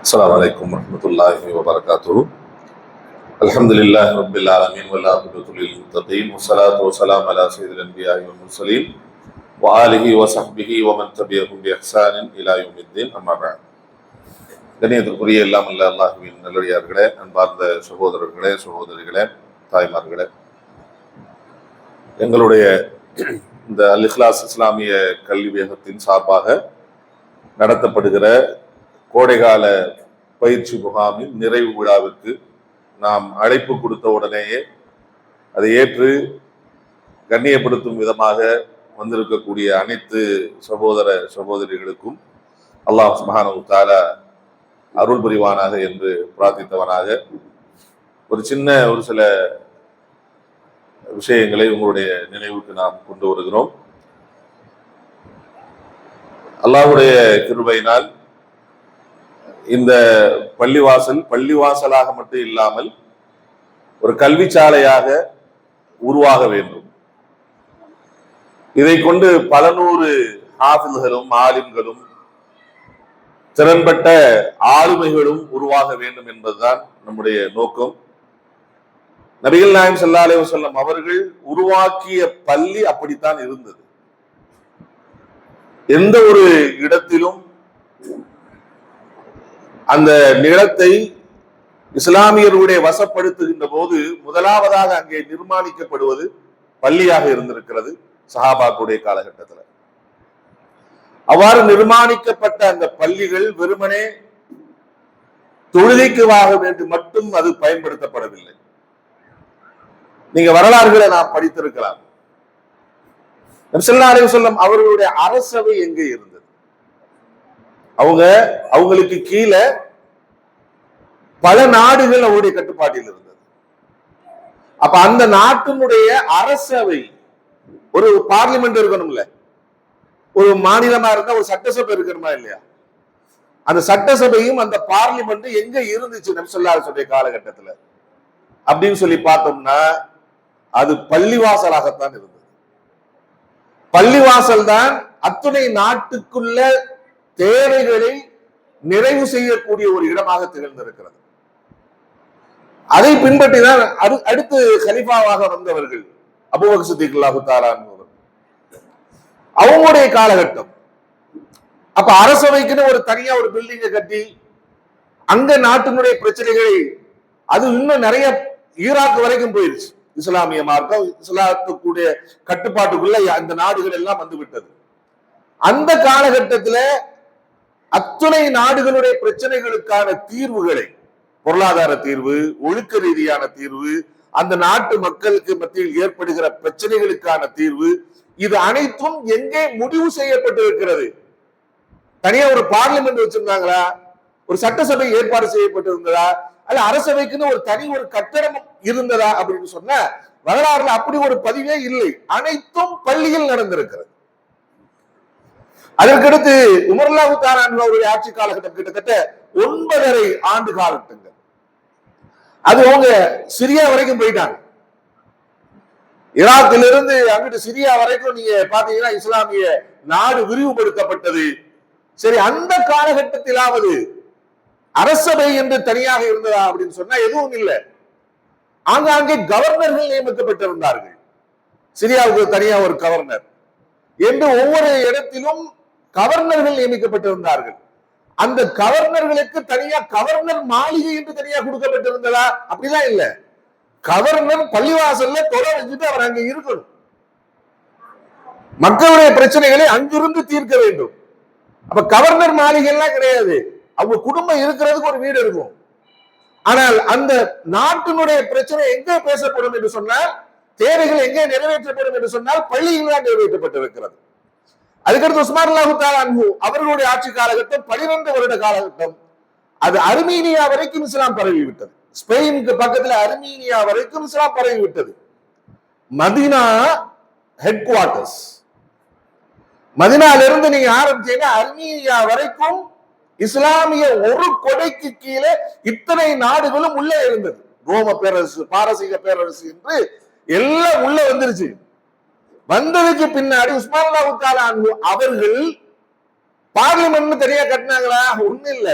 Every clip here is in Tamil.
السلام عليكم ورحمة الله وبركاته. الحمد لله رب العالمين والعاقبة للمتقين والصلاة والسلام على سيد الأنبياء والمرسلين وآله وصحبه ومن تبعهم بإحسان إلى يوم الدين. أما بعد. கண்ணியத்திற்குரிய எல்லாம் அல்ல அல்லாஹ்வின் நல்லடியார்களே, அன்பார்ந்த சகோதரர்களே, சகோதரிகளே, தாய்மார்களே, எங்களுடைய இந்த அல் இஹ்லாஸ் இஸ்லாமிய கல்வி வேகத்தின் சார்பாக நடத்தப்படுகிற கோடைகால பயிற்சி முகாமின் நிறைவு விழாவிற்கு நாம் அழைப்பு கொடுத்த உடனேயே அதை ஏற்று கண்ணியப்படுத்தும் விதமாக வந்திருக்கக்கூடிய அனைத்து சகோதர சகோதரிகளுக்கும் அல்லாஹ் சுப்ஹானஹு வ தஆலா அருள் புரிவானாக என்று பிரார்த்தித்தவனாக ஒரு சில விஷயங்களை உங்களுடைய நினைவுக்கு நாம் கொண்டு வருகிறோம். அல்லாஹ்வுடைய கிருபையினால் இந்த பள்ளிவாசலாக மட்டும் இல்லாமல் ஒரு கல்விச்சாலையாக உருவாக வேண்டும். இதை கொண்டு பல நூறு ஹாஃபில்களும் ஆலிம்களும் திறன்பட்ட ஆளுமைகளும் உருவாக வேண்டும் என்பதுதான் நம்முடைய நோக்கம். நபிகள் நாயகம் ஸல்லல்லாஹு அலைஹி வஸல்லம் அவர்கள் உருவாக்கிய பள்ளி அப்படித்தான் இருந்தது. எந்த ஒரு இடத்திலும் அந்த நிலத்தை இஸ்லாமியர்களுடைய வசப்படுத்துகின்ற போது முதலாவதாக அங்கே நிர்மாணிக்கப்படுவது பள்ளியாக இருந்திருக்கிறது சஹாபாக்களுடைய காலகட்டத்தில். அவ்வாறு நிர்மாணிக்கப்பட்ட அந்த பள்ளிகள் வெறுமனே தொழுகைக்கு வாக வேண்டி மட்டும் அது பயன்படுத்தப்படவில்லை. நீங்க வரலாறுகளை நாம் படித்திருக்கலாம். நபி ஸல்லல்லாஹு அலைஹி வஸல்லம் அவர்களுடைய அரசவை எங்கே இருந்தது? அவங்களுக்கு கீழே பல நாடுகள் அவருடைய கட்டுப்பாட்டில் இருந்தது. அப்ப அந்த நாட்டினுடைய அரசவை, ஒரு பார்லிமெண்ட் இருக்கணும்ல, ஒரு மாநிலமா இருந்தா ஒரு சட்டசபை இருக்கணுமா இல்லையா? அந்த சட்டசபையும் அந்த பார்லிமெண்ட் எங்க இருந்துச்சு நபி ஸல்லல்லாஹு அலைஹி வஸல்லம் காலகட்டத்துல அப்படின்னு சொல்லி பார்த்தோம்னா அது பள்ளிவாசலாகத்தான் இருந்தது. பள்ளிவாசல் தான் அத்துணை நாட்டுக்குள்ள தேவைகளை நிறைவு செய்யக்கூடிய ஒரு இடமாக திகழ்ந்திருக்கிறது. அதை பின்பற்றி தான் அடுத்து கலிஃபாவாக வந்தவர்கள் அபூபக்கர் சித்திக் ரலியல்லாஹு தஆலா அவங்களுடைய காலகட்டம். அப்ப அரசவைக்குன்னு ஒரு தனியா ஒரு பில்டிங்கை கட்டி அங்க நாட்டினுடைய பிரச்சனைகளை, அது இன்னும் நிறைய ஈராக் வரைக்கும் போயிருச்சு. இஸ்லாமிய மார்க்கம் இஸ்லாத்துக்குடைய கட்டுப்பாட்டுக்குள்ள அந்த நாடுகள் எல்லாம் வந்து விட்டது. அந்த காலகட்டத்துல அத்துணை நாடுகளுடைய பிரச்சனைகளுக்கான தீர்வுகளை, பொருளாதார தீர்வு, ஒழுக்க ரீதியான தீர்வு, அந்த நாட்டு மக்களுக்கு மத்தியில் ஏற்படுகிற பிரச்சனைகளுக்கான தீர்வு, இது அனைத்தும் எங்கே முடிவு செய்யப்பட்டிருக்கிறது? தனியா ஒரு பார்லிமெண்ட் வச்சிருந்தாங்களா? ஒரு சட்டசபை ஏற்பாடு செய்யப்பட்டிருந்ததா? அல்ல அரசவைக்குன்னு ஒரு தனி ஒரு கட்டடம் இருந்ததா அப்படின்னு சொன்ன வரலாறுல அப்படி ஒரு பதிவே இல்லை. அனைத்தும் பள்ளியில் நடந்திருக்கிறது. அதற்கடுத்து உமர் ரலியல்லாஹு தஆலா அவருடைய ஆட்சி காலகட்டம் கிட்டத்தட்ட 9.5 ஆண்டு காலகட்டங்கள். அது அவங்க சிரியா வரைக்கும் போயிட்டாங்க. ஈராக்கிலிருந்து அங்கிட்டு சிரியா வரைக்கும் நீங்க பாத்தீங்கன்னா இஸ்லாமிய நாடு விரிவுபடுத்தப்பட்டது. சரி, அந்த காலகட்டத்திலாவது அரசபை என்று தனியாக இருந்ததா அப்படின்னு சொன்னா எதுவும் இல்லை. ஆங்காங்கே கவர்னர்கள் நியமிக்கப்பட்டிருந்தார்கள். சிரியாவுக்கு தனியா ஒரு கவர்னர் என்று ஒவ்வொரு இடத்திலும் கவர்னர்கள் நியமிக்கப்பட்டிருந்தார்கள். அந்த கவர்னர்களுக்கு தனியா கவர்னர் மாளிகை என்று தனியா கொடுக்கப்பட்டிருந்ததா? அப்படிதான் இல்ல. கவர்னர் பள்ளிவாசல்ல தொலை வச்சுட்டு அவர் அங்க இருக்கணும். மக்களுடைய பிரச்சனைகளை அங்கிருந்து தீர்க்க வேண்டும். அப்ப கவர்னர் மாளிகை எல்லாம் கிடையாது. அவங்க குடும்பம் இருக்கிறதுக்கு ஒரு வீடு இருக்கும். ஆனால் அந்த நாட்டினுடைய பிரச்சனை எங்கே பேசப்படும் என்று சொன்னால், தேவைகள் எங்கே நிறைவேற்றப்படும் என்று சொன்னால் பள்ளியில் தான் நிறைவேற்றப்பட்டிருக்கிறது. அதுக்கடுத்து உஸ்மான் ரலியல்லாஹு தஆலா அன்ஹு அவர்களுடைய ஆட்சி காலகட்டம் 12 வருட காலகட்டம். அது அர்மீனியா வரைக்கும் இஸ்லாம் பரவி விட்டது. ஸ்பெயினுக்கு பக்கத்துல அர்மீனியா வரைக்கும் இஸ்லாம் பரவி விட்டது. Medina headquarters. மதீனால இருந்து நீங்க ஆரம்பிச்சீங்கன்னா அர்மீனியா வரைக்கும் இஸ்லாமிய ஒரு கொடைக்கு கீழே இத்தனை நாடுகளும் உள்ளே இருந்தது. ரோம பேரரசு, பாரசீக பேரரசு என்று எல்லாம் உள்ள வந்துருச்சு. வந்ததுக்கு பின்னாடி உஸ்மான் ரலியல்லாஹு தஆலா அன்ஹு அவர்கள் பார்லிமெண்ட் தனியா கட்டினாங்களா? ஒண்ணு இல்ல.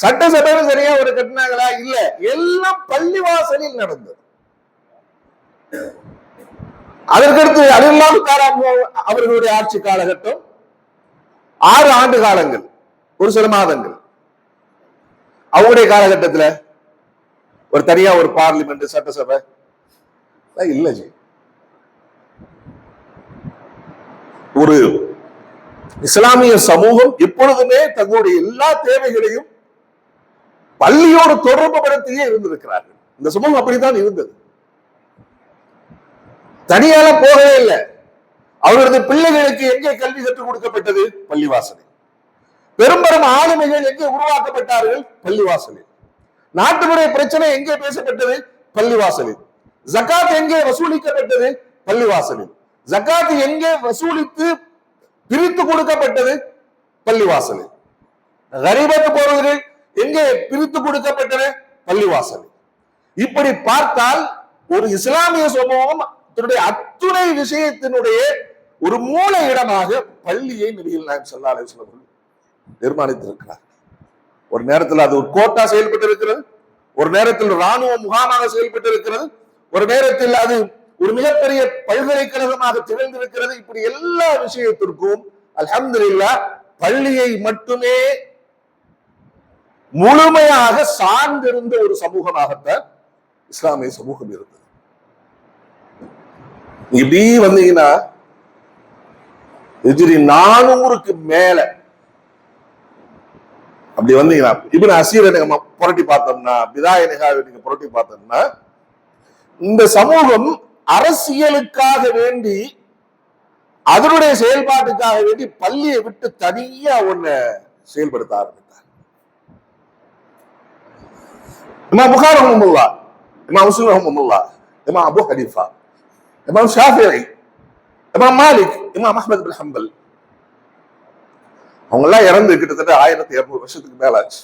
சட்டசபையில சரியா ஒரு கட்டினாங்களா? இல்ல, எல்லாம் பள்ளிவாசலில் நடந்தது. அதற்கடுத்து அலில்லாஹு தஆலா அவர்களுடைய ஆட்சி காலகட்டம் 6 ஆண்டு காலங்கள், ஒரு சில மாதங்கள். அவங்களுடைய காலகட்டத்தில் ஒரு தனியா ஒரு பார்லிமெண்ட், சட்டசபை இல்ல. ஒரு இஸ்லாமிய சமூகம் எப்பொழுதுமே தங்களுடைய எல்லா தேவைகளையும் பள்ளியோடு தொடர்பு படுத்தியே இருந்திருக்கிறார்கள். இந்த சமூகம் அப்படித்தான் இருந்தது. தனியால போகவே இல்லை. அவரது பிள்ளைகளுக்கு எங்கே கல்வி கற்றுக் கொடுக்கப்பட்டது? பள்ளிவாசலில். பெரும்பெரும் ஆளுமைகள் எங்கே உருவாக்கப்பட்டார்கள்? பள்ளிவாசலில். நாட்டினுடைய பிரச்சனை எங்கே பேசப்பட்டது? பள்ளிவாசலில். ஜகாத் எங்கே வசூலிக்கப்பட்டது? பள்ளிவாசலில். ஜகாத் எங்கே வசூலித்து பிரித்து கொடுக்கப்பட்டது? பள்ளிவாசலில். கரீபத் போறவர்கள் எங்கே பிரித்து கொடுக்கப்பட்டன? பள்ளிவாசலில். இப்படி பார்த்தால் ஒரு இஸ்லாமிய சமூகம் தன்னுடைய அத்துணை விஷயத்தினுடைய ஒரு மூல இடமாக பள்ளியை நபிகள் நாயகம் ஸல்லல்லாஹு அலைஹி வஸல்லம் நிர்மாணித்திருக்கிறார். ஒரு நேரத்தில் அது ஒரு கோட்டா செயல்பட்டு இருக்கிறது, ஒரு நேரத்தில் ராணுவ முகாமாக செயல்பட்டு இருக்கிறது, ஒரு நேரத்தில் அது ஒரு மிகப்பெரிய பல்கலைக்கழகமாக திகழ்ந்திருக்கிறது. இப்படி எல்லா விஷயத்திற்கும் அல்ஹம்துலில்லாஹ் பள்ளியை மட்டுமே முழுமையாக சார்ந்திருந்த ஒரு சமூகமாகத்தான் இஸ்லாமிய சமூகம் இருந்தது. இப்படி வந்தீங்கன்னா ஹிஜ்ரி 400க்கு மேல அப்படி வந்தீங்கன்னா இப்னு அசீரை நம்ம புரட்டி பார்த்தோம்னா, பிதாய நிகாவை நீங்க புரட்டி பார்த்தோம்னா, இந்த சமூகம் அரசியலுக்காக வேண்டி அதனுடைய செயல்பாட்டுக்காக வேண்டி பள்ளியை விட்டு தனியா ஒண்ணு செயல்படுத்த ஆரம்பித்தார். இமாம் புகாரி ரஹ்மத்துல்லாஹ், இமாம் முஸ்லிம் ரஹ்மத்துல்லாஹ், இமாம் அபூ ஹனீஃபா, இமாம் ஷாஃபிஈ, இமாம் மாலிக், இமாம் அஹ்மத் பின் ஹம்பல், அவங்க எல்லாம் இறந்து கிட்டத்தட்ட 1200 வருஷத்துக்கு மேல ஆச்சு.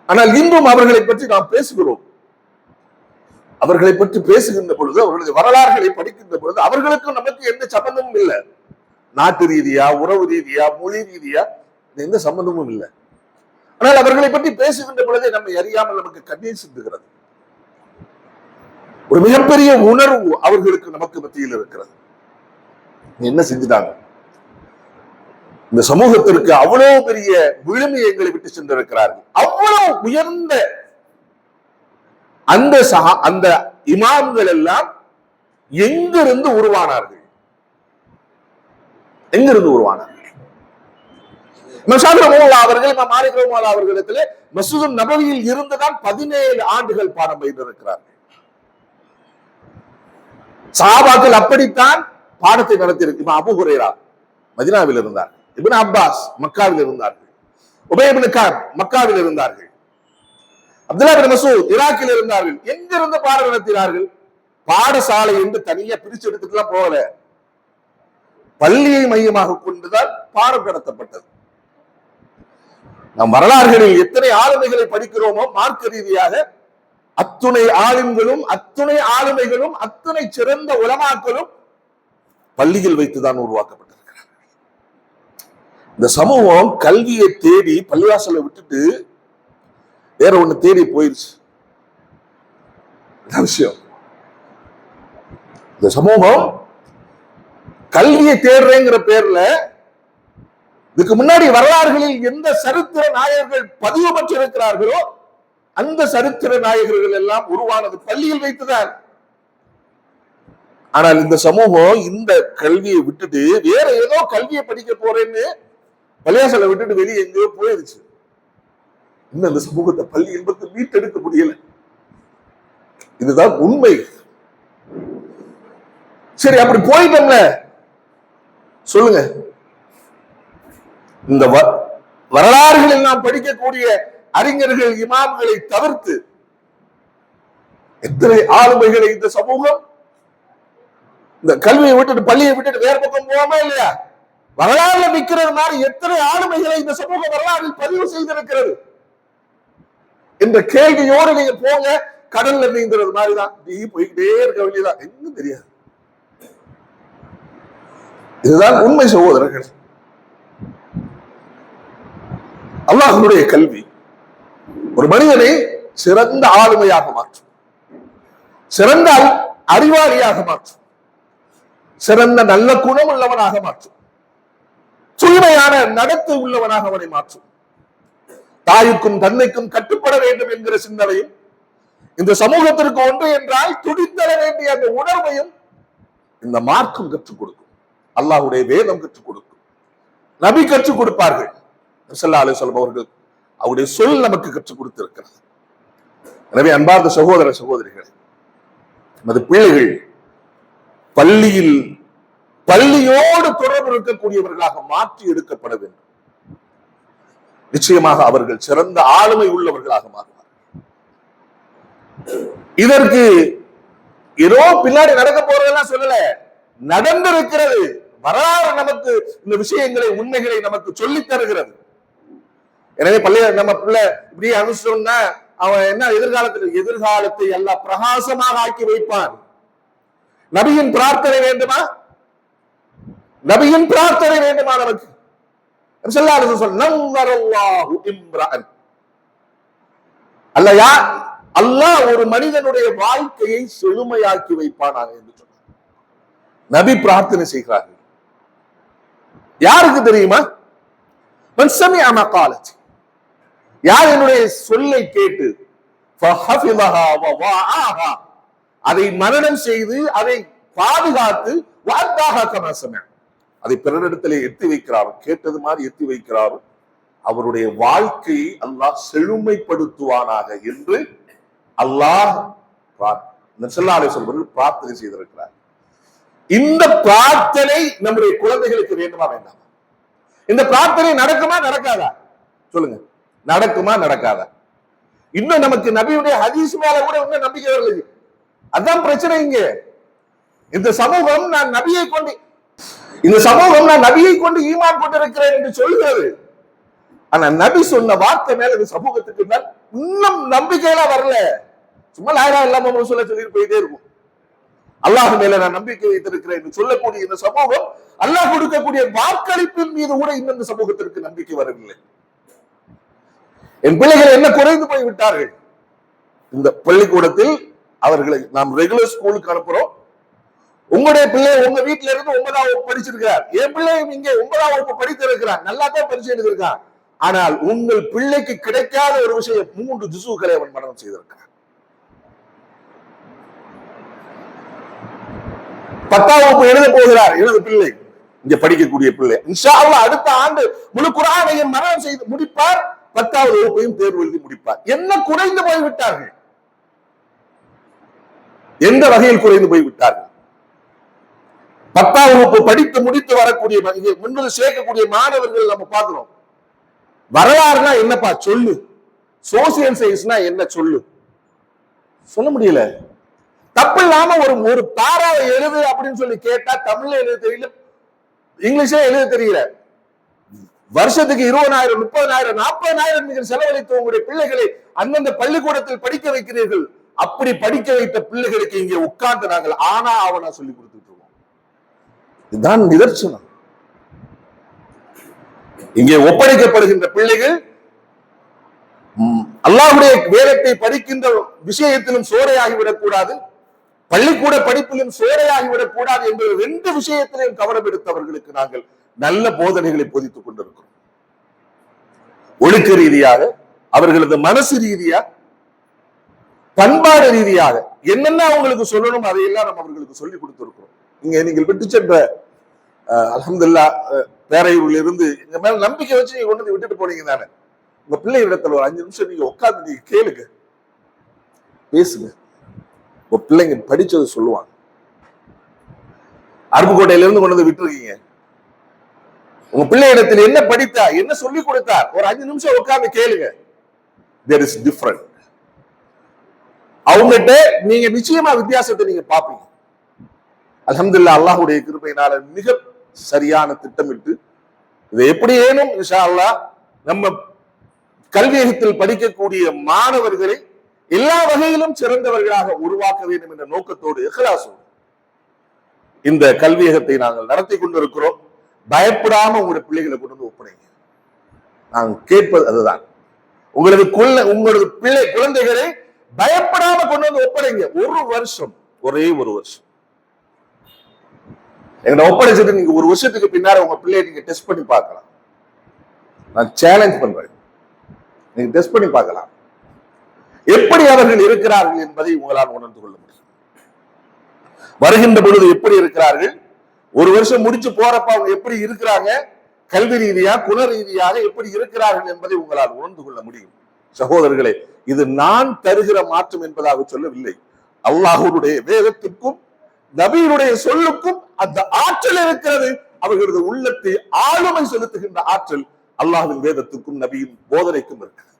ஆனால் இன்றும் அவர்களை பற்றி நாம் பேசுகிறோம். அவர்களை பற்றி பேசுகின்ற பொழுது, அவர்களுடைய வரலாறுகளை படிக்கின்ற பொழுது அவர்களுக்கும் நமக்கு எந்த சம்பந்தமும் இல்லை. நாட்டு ரீதியா, உறவு ரீதியா, மொழி ரீதியா எந்த சம்பந்தமும் இல்லை. ஆனால் அவர்களை பற்றி பேசுகின்ற பொழுதே நம்மை அறியாமல் நமக்கு கண்ணீர் சிந்துகிறது. ஒரு மிகப்பெரிய உணர்வு அவர்களுக்கு நமக்கு மத்தியில் இருக்கிறது. என்ன செஞ்சுட்டாங்க? இந்த சமூகத்திற்கு அவ்வளவு பெரிய விழுமையை எங்களை விட்டு சென்றிருக்கிறார்கள். அவ்வளவு உயர்ந்த அந்த இமாம்கள் எல்லாம் எங்கிருந்து உருவானார்கள்? எங்கிருந்து உருவானார்கள்? அவர்கள் மாலிக் ரஹ்மத்துல்லாஹி அவர்களிடத்திலே மஸ்ஜிது நபவியில் இருந்துதான் 17 ஆண்டுகள் பாடம் பயின்றிருக்கிறார்கள். சஹாபாக்கள் அப்படித்தான் பாடத்தை நடத்தியிருக்கு. அபூ ஹுரைரா மதீனாவில் இருந்தார், இப்னு அப்பாஸ் மக்காவில் இருந்தார்கள், உபய் இப்னு கஅப் மக்காவில் இருந்தார்கள், அப்துல்லாஹ் இப்னு மஸ்ஊத் ஈராக்கில் இருந்தார்கள். எங்கிருந்து பாடம் நடத்தினார்கள்? பாடசாலை என்று தனியா பிரிச்சு எடுத்துட்டுலாம் போகல, பள்ளியை மையமாக கொண்டுதான் பாடம் நடத்தப்பட்டது. நாம் வரலாறுகளில் எத்தனை ஆளுமைகளை படிக்கிறோமோ மார்க்க ரீதியாக அத்துணை ஆளுங்களும் அத்துணை ஆளுமைகளும் அத்துணை சிறந்த உலமாக்களும் பள்ளியில் வைத்துதான் உருவாக்கப்பட்டிருக்கிறார்கள். இந்த சமூகம் கல்வியை தேடி பள்ளிவாசலை விட்டுட்டு வேற ஒண்ணு தேடி போயிருச்சு. விஷயம் இந்த சமூகம் கல்வியை தேடுறேங்கிற பேர்ல இதுக்கு முன்னாடி வரலாறுகளில் எந்த சரித்திர நாயகர்கள் பதிவு பெற்றிருக்கிறார்களோ அந்த சரித்திர நாயகர்கள் எல்லாம் உருவானது பள்ளியில் வைத்துதான். ஆனால் இந்த சமூகம் இந்த கல்வியை விட்டுட்டு வேற ஏதோ கல்வியை படிக்க போறேன்னு பள்ளியாசலை விட்டுட்டு வெளியே எங்கேயோ போயிருச்சு. இன்னும் இந்த சமூகத்தை பள்ளி என்பது மீட்டெடுக்க முடியல. இதுதான் உண்மை. சரி, அப்படி போயிட்டோம்ல, சொல்லுங்க, இந்த வரலாறுகளில் நாம் படிக்கக்கூடிய அறிஞர்கள் இமாம்களை தவிர்த்து எத்தனை ஆளுமைகளை இந்த சமூகம் இந்த கல்வியை விட்டுட்டு பள்ளியை விட்டுட்டு வேற பக்கம் போகாம இல்லையா? வரலாறுல நிற்கிறது மாதிரி எத்தனை ஆளுமைகளை இந்த சமூக வரலாற்றில் பதிவு செய்திருக்கிறது என்ற கேள்வியோடு நீங்க போங்க. கடல்ல நீங்கிறது மாதிரிதான் நீ போய்கிட்டே இருக்க வேண்டியதான், எங்கும் தெரியாது. இதுதான் உண்மை சகோதரர்கள். அல்லாஹ்வுடைய கல்வி ஒரு மனிதனை சிறந்த ஆளுமையாக மாற்றும், சிறந்த அறிவாளியாக மாற்றும், சிறந்த நல்ல குணம் உள்ளவனாக மாற்றும், தூய்மையான நடத்தை உள்ளவனாக அவனை மாற்றும். தாய்க்கும் தந்தைக்கும் கட்டுப்பட வேண்டும் என்கிற சிந்தனையும், இந்த சமூகத்திற்கு ஒன்று என்றால் துடித்தர வேண்டிய அந்த உணர்வையும் இந்த மார்க்கம் கற்றுக் கொடுக்கும். அல்லாஹ்வுடைய வேதம் கற்றுக் கொடுக்கும், நபி கற்றுக் கொடுப்பார்கள். ஸல்லல்லாஹு அலைஹி வஸல்லம் அவர்கள் அவருடைய சொல் நமக்கு கற்றுக் கொடுத்திருக்கிறது. எனவே அன்பார்ந்த சகோதர சகோதரிகள், நமது பிள்ளைகள் பள்ளியோடு தொடர்பு இருக்கக்கூடியவர்களாக மாற்றி எடுக்கப்பட வேண்டும். நிச்சயமாக அவர்கள் சிறந்த ஆளுமை உள்ளவர்களாக மாறுவார்கள். இதற்கு ஏதோ பின்னாடி நடக்க போறதெல்லாம் சொல்லல, நடந்திருக்கிறது. வரலாறு நமக்கு இந்த விஷயங்களை, உண்மைகளை நமக்கு சொல்லித் தருகிறது. எனவே நம்ம பிள்ளை இப்படி அனுப்பிச்சோம்னா அவன் என்ன எதிர்காலத்தை எல்லாம் பிரகாசமாக ஆக்கி வைப்பான். நபியின் பிரார்த்தனை வேண்டுமா? நபியின் பிரார்த்தனை வேண்டுமா நமக்கு? அல்லாஹ் ஒரு மனிதனுடைய வாழ்க்கையை செழுமையாக்கி வைப்பானாக என்று சொன்னார். நபி பிரார்த்தனை செய்கிறார்கள். யாருக்கு தெரியுமா? யார் என்னுடைய சொல்லை கேட்டு அதை மனனம் செய்து அதை பாதுகாத்து அதை பிறரிடத்திலே எத்தி வைக்கிறாரோ, கேட்டது மாதிரி எத்தி வைக்கிறாரோ, அவருடைய வாழ்க்கையை அல்லாஹ் செழுமைப்படுத்துவானாக என்று அல்லாஹ் பிரார்த்தனை செய்திருக்கிறார். இந்த பிரார்த்தனை நம்முடைய குழந்தைகளுக்கு வேண்டுமா வேண்டாமா? இந்த பிரார்த்தனை நடக்குமா நடக்காதா? சொல்லுங்க, நடக்குமா நடக்காதா? இன்னும் நமக்கு நபியுடைய ஹதீஸ் மேல கூட இன்னும் நம்பிக்கை வரல. அதான் பிரச்சனை. இங்க இந்த சமூகம் நான் நபியை கொண்டு ஈமான் கொண்டிருக்கிறேன் என்று சொல்கிறது. ஆனா நபி சொன்ன வார்த்தை மேல இந்த சமூகத்துக்கு இன்னும் நம்பிக்கையெல்லாம் வரல. சும்மா லாயிலா இல்லாம சொல்லி போயிட்டே இருக்கும். அல்லாஹ் மேல நான் நம்பிக்கை வைத்திருக்கிறேன் என்று சொல்லக்கூடிய இந்த சமூகம் அல்லாஹ் கொடுக்கக்கூடிய வாக்களிப்பின் மீது கூட இன்னும் இந்த சமூகத்திற்கு நம்பிக்கை வரவில்லை. என் பிள்ளைகள் என்ன குறைந்து போய் விட்டார்கள். இந்த பள்ளிக்கூடத்தில் அவர்களை நாம் ரெகுலர் ஸ்கூலுக்கு அனுப்புறோம். உங்களுடைய பிள்ளை உங்க வீட்டுல இருந்து 9ஆம் வகுப்பு படிச்சிருக்கிறார். என் பிள்ளையும் இங்கே 9ஆம் வகுப்பு படித்திருக்கிறார். நல்லா தான் பரிசு எழுதியிருக்கான். ஆனால் உங்கள் பிள்ளைக்கு கிடைக்காத ஒரு விஷயம், 3 ஜுசுகளை அவன் மனனம் செய்திருக்கிறான். 10ஆம் வகுப்பு எழுத போகிறார் எனது பிள்ளை, இங்க படிக்கக்கூடிய பிள்ளை. இன்ஷா அல்லாஹ் அடுத்த ஆண்டு முழு குர்ஆனையும் மனனம் செய்து முடிப்பார். 10வது வகுப்பையும் தேர்வு எழுதி முடிப்பார். என்ன குறைந்து போய்விட்டார்கள்? எந்த வகையில் குறைந்து போய்விட்டார்கள்? 10ஆம் வகுப்பு படித்து முடித்து வரக்கூடிய முன்பு சேர்க்கக்கூடிய மாணவர்கள் நம்ம பார்க்கிறோம். வரலாறுனா என்னப்பா சொல்லு, சோசியல் சயின்ஸ்னா என்ன சொல்லு, சொல்ல முடியல. தப்பு இல்லாம ஒரு பாராவை எழுது அப்படின்னு சொல்லி கேட்டா தமிழ்ல எழுத தெரியல, இங்கிலீஷே எழுத தெரியல. வருஷத்துக்கு 20,000, 30,000, 40,000 நீங்கள் செலவழித்து உங்களுடைய பிள்ளைகளை அந்தந்த பள்ளிக்கூடத்தில் படிக்க வைக்கிறீர்கள். அப்படி படிக்க வைத்த பிள்ளைகளுக்கு இங்கே உட்கார்ந்து நாங்கள் ஆனா ஆவனா சொல்லி கொடுத்துட்டு இருக்கோம். இதுதான் நிதர்சனம். இங்கே ஒப்படைக்கப்படுகின்ற பிள்ளைகள் அல்லாஹ்வுடைய வேதத்தை படிக்கின்ற விஷயத்திலும் சோறையாகிவிடக் கூடாது, பள்ளிக்கூட படிப்பிலும் சோறையாகிவிடக் கூடாது என்ற 2 விஷயத்திலையும் கவனம் எடுத்தவர்களுக்கு நாங்கள் நல்ல போதனைகளை போதித்துக் கொண்டிருக்கிறோம். ஒழுக்க ரீதியாக, அவர்களது மனசு ரீதியா, பண்பாடு ரீதியாக என்னென்ன அவங்களுக்கு சொல்லணும் அதையெல்லாம் நம்ம அவர்களுக்கு சொல்லி கொடுத்திருக்கிறோம். இங்க நீங்கள் விட்டு சென்ற அல்ஹம்துலில்லாஹ் பேரையூரில் இருந்து எங்க மேல நம்பிக்கை வச்சு நீங்க கொண்டு வந்து விட்டுட்டு போனீங்க தானே. உங்க பிள்ளை இடத்துல ஒரு 5 நிமிஷம் நீங்க உட்கார்ந்து நீங்க கேளுங்க, பேசுங்க. உங்க பிள்ளைங்க படிச்சது சொல்லுவாங்க. அருப்புக்கோட்டையில இருந்து கொண்டு வந்து விட்டுருக்கீங்க. உங்க பிள்ளை இடத்துல என்ன படித்தா, என்ன சொல்லி கொடுத்தார், ஒரு 5 நிமிஷம் உட்கார்ந்து கேளுங்க. There is different. அவங்ககிட்ட நீங்க நிச்சயமா வித்தியாசத்தை நீங்க பாப்பீங்க. அல்ஹம்துலில்லாஹ் அல்லாஹ்வுடைய கிருபையினால மிக சரியான திட்டமிட்டு இதை எப்படி ஏனும் இன்ஷா அல்லாஹ் நம்ம கல்வியகத்தில் படிக்கக்கூடிய மாணவர்களை எல்லா வகையிலும் சிறந்தவர்களாக உருவாக்க வேண்டும் என்ற நோக்கத்தோடு இஹ்லாஸோடு இந்த கல்வியகத்தை நாங்கள் நடத்தி கொண்டிருக்கிறோம். பயப்படாம உங்களுடைய பிள்ளைகளை கொண்டு வந்து ஒப்படைங்க. நான் கேட்பது அதுதான். உங்களது குழந்தைகளை பயப்படாம கொண்டு வந்து ஒப்படைங்க. ஒரு வருஷம், ஒரே ஒரு வருஷம் எங்களை ஒப்படைச்சிட்டு நீங்க ஒரு வருஷத்துக்கு பின்னாடி உங்க பிள்ளையை நீங்க டெஸ்ட் பண்ணி பார்க்கலாம். நான் சேலஞ்ச் பண்றேன், நீங்க டெஸ்ட் பண்ணி பார்க்கலாம் எப்படி அவர்கள் இருக்கிறார்கள் என்பதை உங்களால் உணர்ந்து கொள்ள முடியும். வருகின்ற பொழுது எப்படி இருக்கிறார்கள், ஒரு வருஷம் முடிச்சு போறப்ப அவங்க எப்படி இருக்கிறாங்க, கல்வி ரீதியாக குண ரீதியாக எப்படி இருக்கிறார்கள் என்பதை உங்களால் உணர்ந்து கொள்ள முடியும். சகோதரர்களே, இது நான் தருகிற மாற்றம் என்பதாக சொல்லவில்லை. அல்லாஹ்வுடைய வேதத்திற்கும் நபியினுடைய சொல்லுக்கும் அந்த ஆற்றல் இருக்கிறது. அவர்களது உள்ளத்தை ஆளுமை செலுத்துகின்ற ஆற்றல் அல்லாஹ்வின் வேதத்துக்கும் நபியின் போதனைக்கும் இருக்கிறது.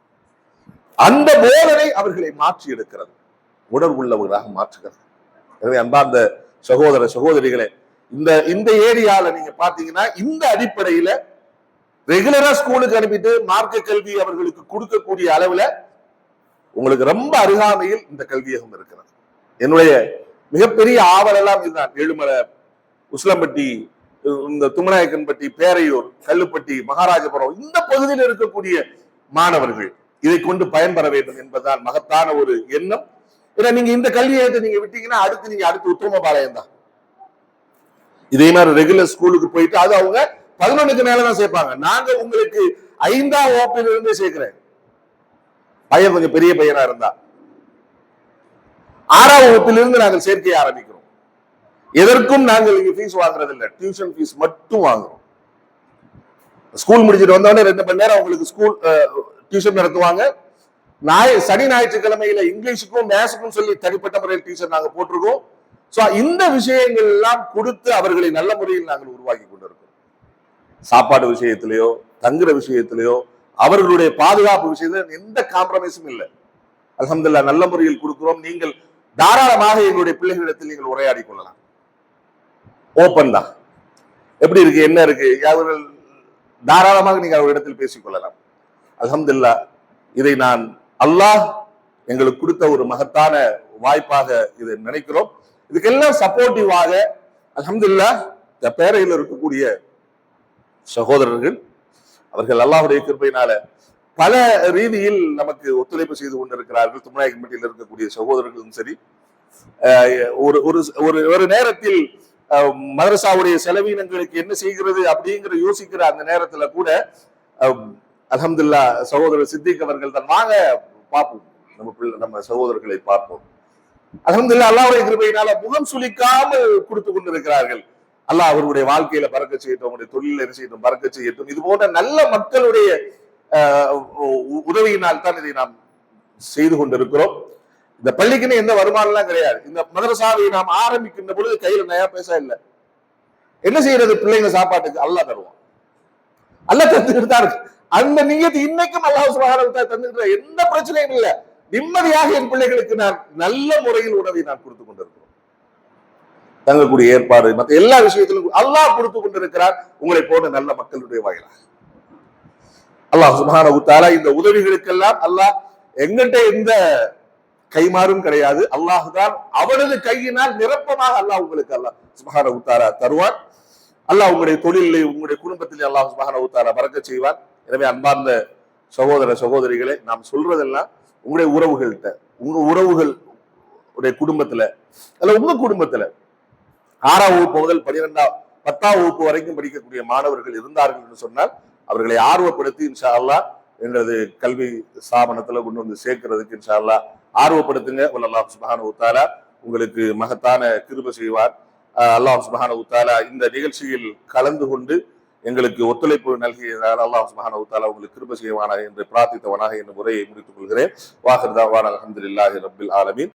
அந்த போதனை அவர்களை மாற்றி எடுக்கிறது, உணர்வுள்ளவர்களாக மாற்றுகிறது. எனவே அன்பார்ந்த சகோதர சகோதரிகளே, இந்த ஏரியால நீங்க பாத்தீங்கன்னா இந்த அடிப்படையில ரெகுலரா ஸ்கூலுக்கு அனுப்பிட்டு மார்க்க கல்வி அவர்களுக்கு கொடுக்கக்கூடிய அளவுல உங்களுக்கு ரொம்ப அருகாமையில் இந்த கல்வியகம் இருக்கிறது. என்னுடைய மிகப்பெரிய ஆவல் எல்லாம் இதுதான். ஏழுமலை, உஸ்லம்பட்டி, இந்த தும்மநாயக்கன்பட்டி, பேரையூர், கல்லுப்பட்டி, மகாராஜபுரம் இந்த பகுதியில் இருக்கக்கூடிய மாணவர்கள் இதை கொண்டு பயன்பெற வேண்டும் என்பதுதான் மகத்தான ஒரு எண்ணம். ஏன்னா நீங்க இந்த கல்வியகத்தை நீங்க விட்டீங்கன்னா அடுத்து உத்தமபாளையம் தான். இதே மாதிரி ரெகுலர் ஸ்கூலுக்கு போயிட்டு அது அவங்க 11க்கு மேலதான் சேர்ப்பாங்க. நாங்க உங்களுக்கு 5ஆம் வகுப்பில் இருந்து சேர்க்கிறேன். பையன் கொஞ்சம் பெரிய பையனா இருந்தா 6ஆம் வகுப்பிலிருந்து நாங்கள் சேர்க்கையை ஆரம்பிக்கிறோம். எதற்கும் நாங்கள் இங்க ஃபீஸ் வாங்குறது இல்லை, டியூஷன் ஃபீஸ் மட்டும் வாங்குறோம். ஸ்கூல் முடிச்சுட்டு வந்தோடனே 2 மணி நேரம் உங்களுக்கு ஸ்கூல் டியூஷன் நடத்துவாங்க. சனி ஞாயிற்றுக்கிழமையில இங்கிலீஷுக்கும் மேத்ஸுக்கும் சொல்லி தனிப்பட்ட முறையில் டியூஷன் நாங்க போட்டிருக்கோம். இந்த விஷயங்கள் எல்லாம் கொடுத்து அவர்களை நல்ல முறையில் நாங்கள் உருவாக்கி கொண்டிருக்கோம். சாப்பாடு விஷயத்திலேயோ தங்குற விஷயத்திலேயோ அவர்களுடைய பாதுகாப்பு விஷயத்துல எந்த காம்ப்ரமைஸும் இல்லை. அல்ஹம்துலில்லாஹ் நல்ல முறையில் கொடுக்கிறோம். நீங்கள் தாராளமாக எங்களுடைய பிள்ளைகளிடத்தில் நீங்கள் உரையாடி கொள்ளலாம். ஓப்பன் தான். எப்படி இருக்கு, என்ன இருக்கு, அவர்கள் தாராளமாக நீங்கள் அவர்களிடத்தில் பேசிக் கொள்ளலாம். அல்ஹம்துலில்லாஹ் இதை நான் அல்லாஹ் எங்களுக்கு கொடுத்த ஒரு மகத்தான வாய்ப்பாக இதை நினைக்கிறோம். இதுக்கெல்லாம் சப்போர்ட்டிவாக அல்ஹம்துலில்லாஹ் இந்த பேரையில் இருக்கக்கூடிய சகோதரர்கள் அவர்கள் அல்லாஹ்வுடைய கிருபையினால பல ரீதியில் நமக்கு ஒத்துழைப்பு செய்து கொண்டிருக்கிறார்கள். தும்மநாயக்கன்பட்டியில் இருக்கக்கூடிய சகோதரர்களும் சரி, ஒரு நேரத்தில் மதரசாவுடைய செலவீனங்களுக்கு என்ன செய்கிறது அப்படிங்கிற யோசிக்கிற அந்த நேரத்துல கூட அல்ஹம்துலில்லாஹ் சகோதரர் சித்திக் அவர்கள் தான் வாங்க பார்ப்போம், நம்ம சகோதரர்களை பார்ப்போம். அல்ஹம்துலில்லாஹ் அல்லாஹ்வுடைய கிருபையினால முகம் சுளிக்காமல் கொடுத்து கொண்டிருக்கிறார்கள். அல்லாஹ் அவருடைய வாழ்க்கையில பறக்க செய்யட்டும், அவருடைய தொழில என்ன செய்யட்டும், பறக்க செய்யட்டும். இது போன்ற நல்ல மக்களுடைய உதவியினால் தான் இதை நாம் செய்து கொண்டிருக்கிறோம். இந்த பள்ளிக்குன்னு எந்த வருமானம் எல்லாம் கிடையாது. இந்த மதரசாவை நாம் ஆரம்பிக்கின்ற பொழுது கையில நயா பைசா இல்லை. என்ன செய்யறது, பிள்ளைங்க சாப்பாட்டுக்கு அல்லாஹ் தருவான். அல்லாஹ் தந்துக்கிட்டு தான் இருக்கு. அந்த நியத்து இன்னைக்கும் அல்லாஹ் சுப்ஹானஹு வ தஆலா தந்துக்கிட்டு, எந்த பிரச்சனையும் இல்லை. நிம்மதியாக என் பிள்ளைகளுக்கு நான் நல்ல முறையில் உணவை நான் கொடுத்து கொண்டிருக்கிறோம். தங்கக்கூடிய ஏற்பாடு மற்ற எல்லா விஷயத்திலும் அல்லாஹ் கொடுத்து கொண்டிருக்கிறார். உங்களை போன்ற நல்ல மக்களுடைய வாயிலாக அல்லாஹ் சுப்ஹானஹு வ தஆலா இந்த உதவிகளுக்கெல்லாம் அல்லாஹ் எங்கிட்ட எந்த கைமாறும் கிடையாது. அல்லாஹ் தான் அவனது கையினால் நிரப்பமாக அல்லாஹ் உங்களுக்கு அல்லாஹ் சுப்ஹானஹு வ தஆலா தருவான். அல்லாஹ் உங்களுடைய தொழிலை உங்களுடைய குடும்பத்திலே அல்லாஹ் சுப்ஹானஹு வ தஆலா பறக்கச் செய்வான். எனவே அன்பார்ந்த சகோதர சகோதரிகளே, நாம் சொல்றதெல்லாம் உங்களுடைய உறவுகள்கிட்ட, உங்க உறவுகள் உடைய குடும்பத்துல அல்ல உங்க குடும்பத்துல 6ஆம் வகுப்பு முதல் 10ஆம் வகுப்பு வரைக்கும் படிக்கக்கூடிய மாணவர்கள் இருந்தார்கள் என்று சொன்னால் அவர்களை ஆர்வப்படுத்தி இன்ஷா அல்லாஹ் எங்களது கல்வி ஸ்தாபனத்துல கொண்டு வந்து சேர்க்கிறதுக்கு இன்ஷா அல்லாஹ் ஆர்வப்படுத்துங்க. அல்லாஹ் சுப்ஹானஹு வ தஆலா உங்களுக்கு மகத்தான கிருபை செய்வார். அல்லாஹ் சுப்ஹானஹு வ தஆலா இந்த நிகழ்ச்சியில் கலந்து கொண்டு எங்களுக்கு ஒத்துழைப்பு நல்கியதால் அல்லாஹ் சுப்ஹானஹு வ தஆலா உங்களுக்கு கிருபை செய்வானாக என்று பிரார்த்தித்தவனாக இந்த உரையை முடித்துக் கொள்கிறேன். வாஹிர் தஅவானா அல்ஹம்துலில்லாஹி ரப்பில் ஆலமீன்.